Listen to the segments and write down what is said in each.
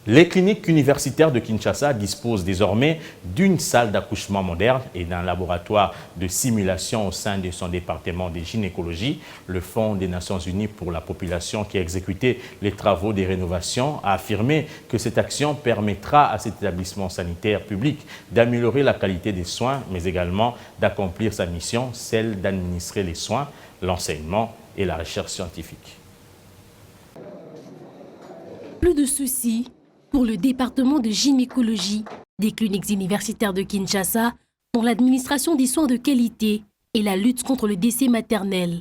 Les cliniques universitaires de Kinshasa disposent désormais d'une salle d'accouchement moderne et d'un laboratoire de simulation au sein de son département de gynécologie. Le Fonds des Nations Unies pour la population qui a exécuté les travaux de rénovation a affirmé que cette action permettra à cet établissement sanitaire public d'améliorer la qualité des soins, mais également d'accomplir sa mission, celle d'administrer les soins, l'enseignement et la recherche scientifique. Plus de soucis pour le département de gynécologie des cliniques universitaires de Kinshasa pour l'administration des soins de qualité et la lutte contre le décès maternel.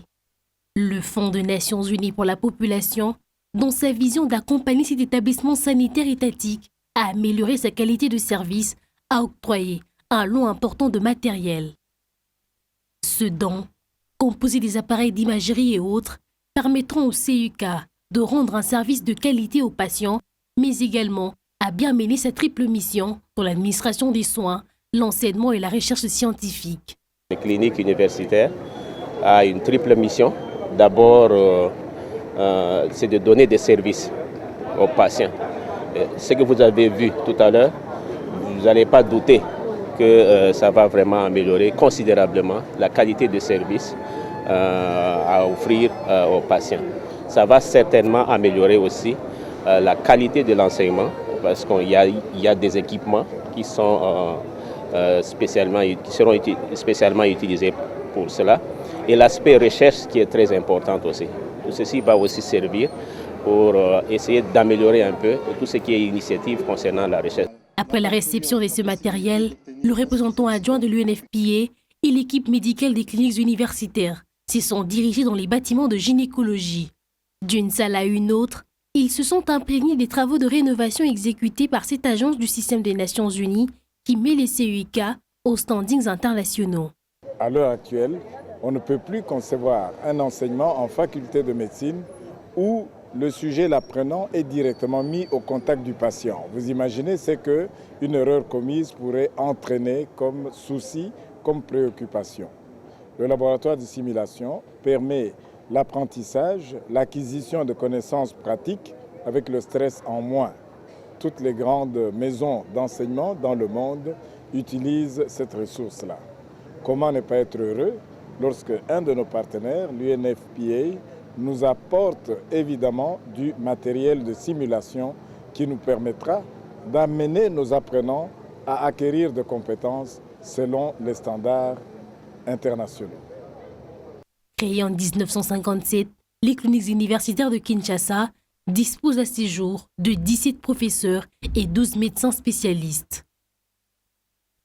Le Fonds des Nations Unies pour la population, dans sa vision d'accompagner cet établissement sanitaire étatique à améliorer sa qualité de service, a octroyé un lot important de matériel. Ce don, composé des appareils d'imagerie et autres, permettront au CUK de rendre un service de qualité aux patients, mais également à bien mener sa triple mission pour l'administration des soins, l'enseignement et la recherche scientifique. La clinique universitaire a une triple mission. D'abord, c'est de donner des services aux patients. Ce que vous avez vu tout à l'heure, vous n'allez pas douter que ça va vraiment améliorer considérablement la qualité de service à offrir aux patients. Ça va certainement améliorer aussi la qualité de l'enseignement parce qu'il y a des équipements qui seront spécialement utilisés pour cela. Et l'aspect recherche qui est très important aussi. Tout ceci va aussi servir pour essayer d'améliorer un peu tout ce qui est initiative concernant la recherche. Après la réception de ce matériel, le représentant adjoint de l'UNFPA et l'équipe médicale des cliniques universitaires se sont dirigés dans les bâtiments de gynécologie. D'une salle à une autre, ils se sont imprégnés des travaux de rénovation exécutés par cette agence du système des Nations Unies qui met les CUK aux standings internationaux. À l'heure actuelle, on ne peut plus concevoir un enseignement en faculté de médecine où le sujet l'apprenant est directement mis au contact du patient. Vous imaginez ce qu'une erreur commise pourrait entraîner comme souci, comme préoccupation. Le laboratoire de simulation permet l'apprentissage, l'acquisition de connaissances pratiques avec le stress en moins. Toutes les grandes maisons d'enseignement dans le monde utilisent cette ressource-là. Comment ne pas être heureux lorsque un de nos partenaires, l'UNFPA, nous apporte évidemment du matériel de simulation qui nous permettra d'amener nos apprenants à acquérir des compétences selon les standards internationaux. Créées en 1957, les cliniques universitaires de Kinshasa disposent à ce jour de 17 professeurs et 12 médecins spécialistes.